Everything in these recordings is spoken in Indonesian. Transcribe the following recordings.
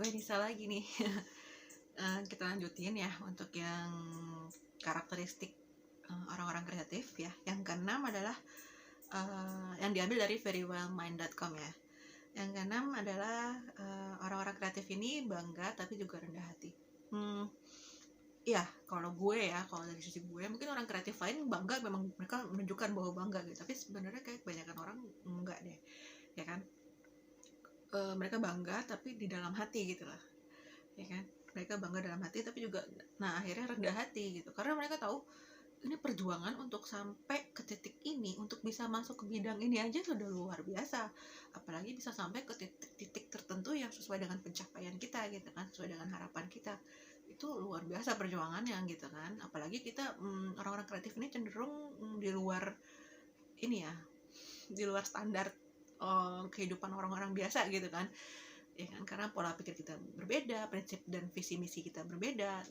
gue Nisa lagi nih. Kita lanjutin ya untuk yang karakteristik orang-orang kreatif ya. Yang keenam adalah yang diambil dari verywellmind.com ya. Yang keenam adalah orang-orang kreatif ini bangga tapi juga rendah hati. Ya kalau dari sisi gue, mungkin orang kreatif lain bangga, memang mereka menunjukkan bahwa bangga gitu. Tapi sebenarnya kayak kebanyakan orang enggak deh, ya kan? Mereka bangga tapi di dalam hati gitu lah, ya kan? Mereka bangga dalam hati tapi juga akhirnya rendah hati gitu, karena mereka tahu ini perjuangan untuk sampai ke titik ini, untuk bisa masuk ke bidang ini aja sudah luar biasa, apalagi bisa sampai ke titik tertentu yang sesuai dengan pencapaian kita gitu kan, sesuai dengan harapan kita. Itu luar biasa perjuangannya gitu kan. Apalagi kita orang-orang kreatif ini cenderung di luar ini ya, di luar standar kehidupan orang-orang biasa gitu kan, ya kan, karena pola pikir kita berbeda, prinsip dan visi misi kita berbeda,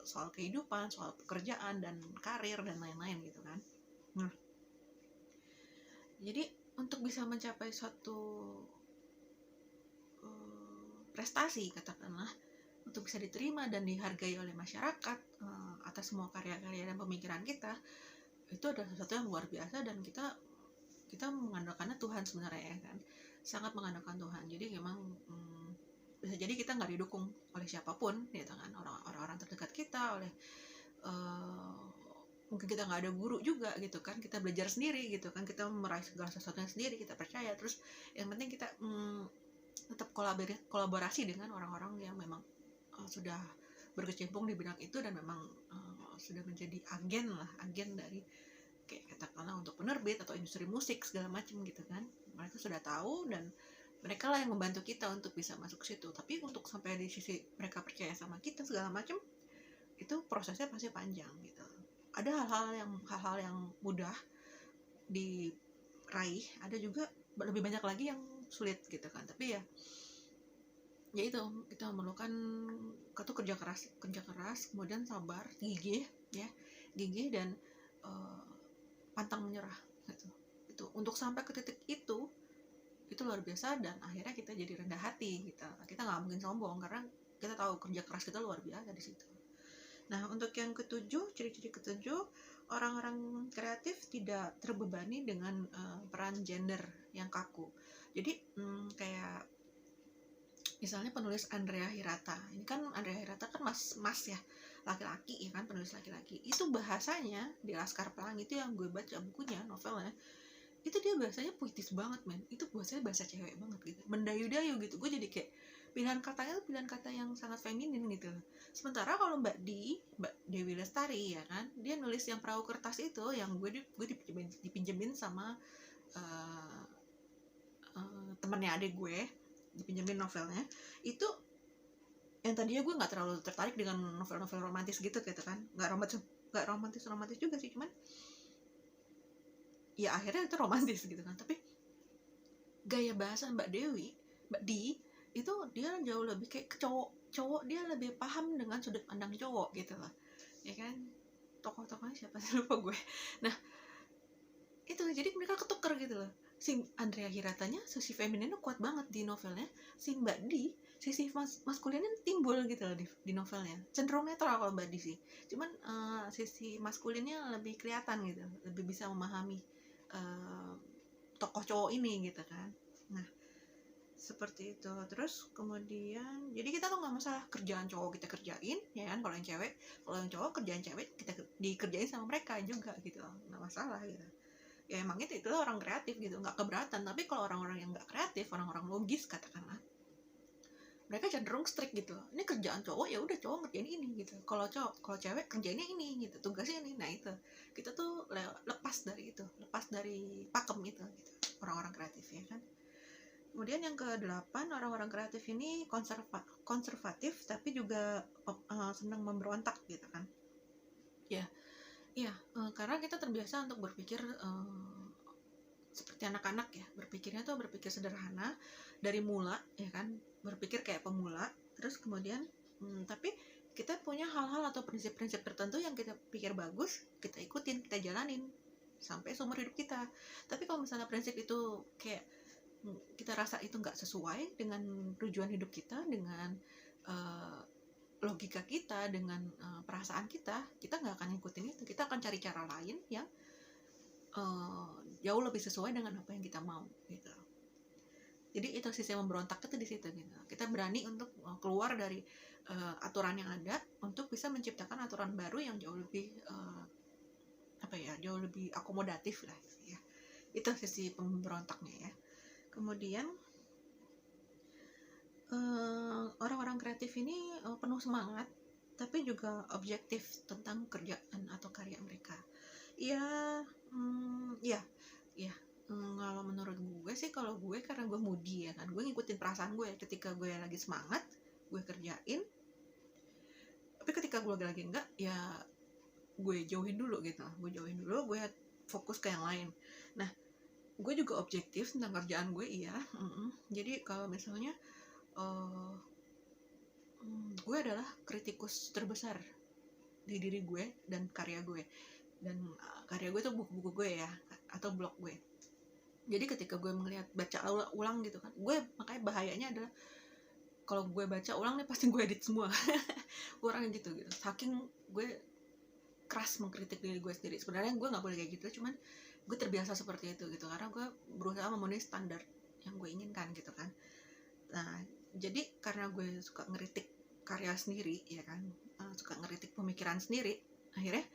soal kehidupan, soal pekerjaan dan karir dan lain-lain gitu kan. Jadi untuk bisa mencapai suatu prestasi katakanlah, untuk bisa diterima dan dihargai oleh masyarakat atas semua karya-karya dan pemikiran kita, itu adalah sesuatu yang luar biasa, dan kita mengandalkannya Tuhan sebenarnya ya kan, sangat mengandalkan Tuhan. Jadi memang bisa jadi kita nggak didukung oleh siapapun gitu kan, orang-orang terdekat kita, oleh mungkin kita nggak ada guru juga gitu kan, kita belajar sendiri gitu kan, kita meraih segala sesuatunya sendiri, kita percaya. Terus yang penting kita tetap kolaborasi dengan orang-orang yang memang sudah berkecimpung di bidang itu, dan memang sudah menjadi agen dari kayak katakanlah untuk penerbit atau industri musik segala macam gitu kan. Mereka sudah tahu dan mereka lah yang membantu kita untuk bisa masuk ke situ. Tapi untuk sampai di sisi mereka percaya sama kita segala macam, itu prosesnya pasti panjang gitu. Ada hal-hal yang mudah diraih, ada juga lebih banyak lagi yang sulit gitu kan. Tapi ya itu kita memerlukan kerja keras, kemudian sabar, gigih dan pantang menyerah gitu. Itu untuk sampai ke titik itu luar biasa, dan akhirnya kita jadi rendah hati. Kita nggak mungkin sombong karena kita tahu kerja keras kita luar biasa di situ. Nah, untuk yang ketujuh, ciri-ciri ketujuh, orang-orang kreatif tidak terbebani dengan peran gender yang kaku. Jadi kayak misalnya penulis Andrea Hirata. Ini kan Andrea Hirata kan mas ya, laki-laki ya kan, penulis laki-laki. Itu bahasanya di Laskar Pelangi itu yang gue baca bukunya, novelnya, itu dia bahasanya puitis banget men. Itu bahasanya bahasa cewek banget gitu, mendayu-dayu gitu. Gue jadi kayak pilihan katanya itu pilihan kata yang sangat feminin gitu. Sementara kalau Mbak Dewi Lestari ya kan, dia nulis yang Perahu Kertas itu, yang gue dipinjemin sama temennya adik gue, dipinjemin novelnya. Itu yang tadinya gue nggak terlalu tertarik dengan novel-novel romantis gitu kan, nggak romantis juga sih, cuman ya akhirnya itu romantis gitu kan. Tapi gaya bahasa Mbak Di itu dia jauh lebih kayak cowok, dia lebih paham dengan sudut pandang cowok gitu lah, ya kan. Tokoh-tokohnya siapa sih, lupa gue. Nah itu jadi mereka ketuker gitu loh. Si Andrea Hiratanya sisi femininnya kuat banget di novelnya, si Mbak Di sisi maskulinnya timbul gitu loh di novelnya. Cenderung netral kalau Mbak Di sih, cuman sisi maskulinnya lebih kelihatan gitu, lebih bisa memahami tokoh cowok ini gitu kan. Nah seperti itu. Terus kemudian jadi kita tuh nggak masalah kerjaan cowok kita kerjain ya kan, kalau yang cowok kerjaan cewek kita dikerjain sama mereka juga gitu, nggak masalah gitu ya. Emang itu orang kreatif gitu, nggak keberatan. Tapi kalau orang-orang yang nggak kreatif, orang-orang logis katakanlah, mereka cenderung strict gitu. Ini kerjaan cowok, ya udah cowok ngerjain ini gitu. Kalau cewek kerjainnya ini gitu, tugasnya ini. Nah itu kita tuh lepas dari pakem itu gitu, orang-orang kreatif ya kan. Kemudian yang ke-8, orang-orang kreatif ini konservatif tapi juga senang memberontak gitu kan. Karena kita terbiasa untuk berpikir seperti anak-anak ya, berpikir sederhana dari mula ya kan, berpikir kayak pemula. Terus kemudian tapi kita punya hal-hal atau prinsip-prinsip tertentu yang kita pikir bagus, kita ikutin, kita jalanin sampai seumur hidup kita. Tapi kalau misalnya prinsip itu kayak kita rasa itu nggak sesuai dengan tujuan hidup kita, dengan logika kita, dengan perasaan kita nggak akan ngikutin itu. Kita akan cari cara lain yang jauh lebih sesuai dengan apa yang kita mau gitu. Jadi itu sisi memberontak itu di situ gitu. Kita berani untuk keluar dari aturan yang ada untuk bisa menciptakan aturan baru yang jauh lebih jauh lebih akomodatif lah ya. Itu sisi pemberontaknya ya. Kemudian orang-orang kreatif ini penuh semangat tapi juga objektif tentang kerjaan atau karya mereka. Kalau menurut gue sih, kalau gue karena gue moody ya kan, gue ngikutin perasaan gue. Ketika gue lagi semangat, gue kerjain. Tapi ketika gue lagi enggak, ya gue jauhin dulu gitu. Gue fokus ke yang lain. Nah, gue juga objektif tentang kerjaan gue, iya. Jadi kalau misalnya gue adalah kritikus terbesar di diri gue dan karya gue. Dan karya gue itu buku-buku gue ya, atau blog gue. Jadi ketika gue baca ulang gitu kan, gue makanya bahayanya adalah kalau gue baca ulang nih pasti gue edit semua. Orangnya gitu. Saking gue keras mengkritik diri gue sendiri. Sebenarnya gue nggak boleh kayak gitu, cuman gue terbiasa seperti itu gitu, karena gue berusaha memenuhi standar yang gue inginkan gitu kan. Nah, jadi karena gue suka ngeritik karya sendiri ya kan, suka ngeritik pemikiran sendiri, akhirnya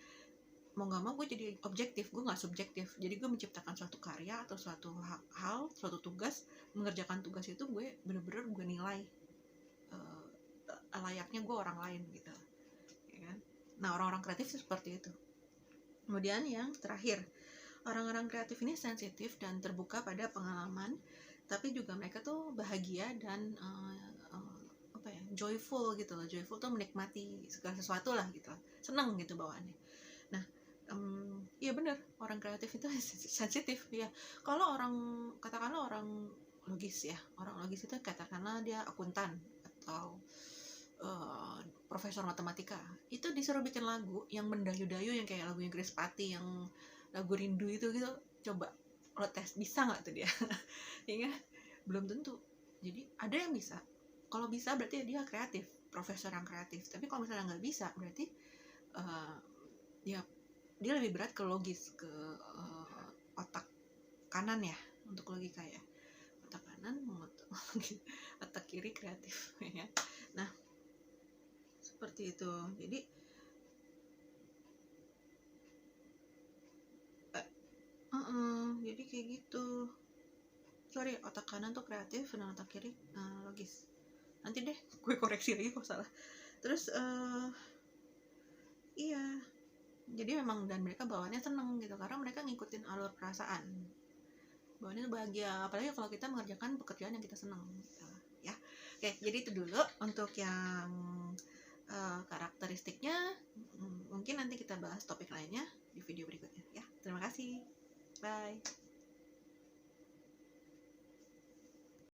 mau nggak mau gue jadi objektif, gue nggak subjektif. Jadi gue menciptakan suatu karya atau suatu hal, suatu tugas, mengerjakan tugas itu gue bener-bener gue nilai layaknya gue orang lain gitu ya kan. Nah, orang-orang kreatif seperti itu. Kemudian yang terakhir, orang-orang kreatif ini sensitif dan terbuka pada pengalaman, tapi juga mereka tuh bahagia dan joyful gitu loh. Joyful tuh menikmati segala sesuatu lah gitu, senang gitu bawaannya. Nah, iya benar, orang kreatif itu sensitif ya. Kalau katakanlah orang logis ya, orang logis itu katakanlah dia akuntan atau profesor matematika, itu disuruh bikin lagu yang mendayu-dayu, yang kayak lagunya Grace Pati, yang lagu rindu itu gitu, coba lo tes bisa nggak tuh dia? Ya, belum tentu. Jadi ada yang bisa. Kalau bisa berarti dia kreatif, profesor yang kreatif. Tapi kalau misalnya nggak bisa, berarti dia lebih berat ke logis, ke otak kanan ya, untuk logika ya. Otak kanan, otak kiri kreatif ya. Nah, seperti itu. Jadi kayak gitu. Sorry, otak kanan tuh kreatif dan otak kiri logis. Nanti deh gue koreksi lagi kalau salah. Terus iya, jadi memang, dan mereka bawaannya seneng gitu, karena mereka ngikutin alur perasaan, bawaannya bahagia. Apalagi kalau kita mengerjakan pekerjaan yang kita seneng gitu ya. Oke, jadi itu dulu untuk yang karakteristiknya. Mungkin nanti kita bahas topik lainnya di video berikutnya ya. Terima kasih, bye.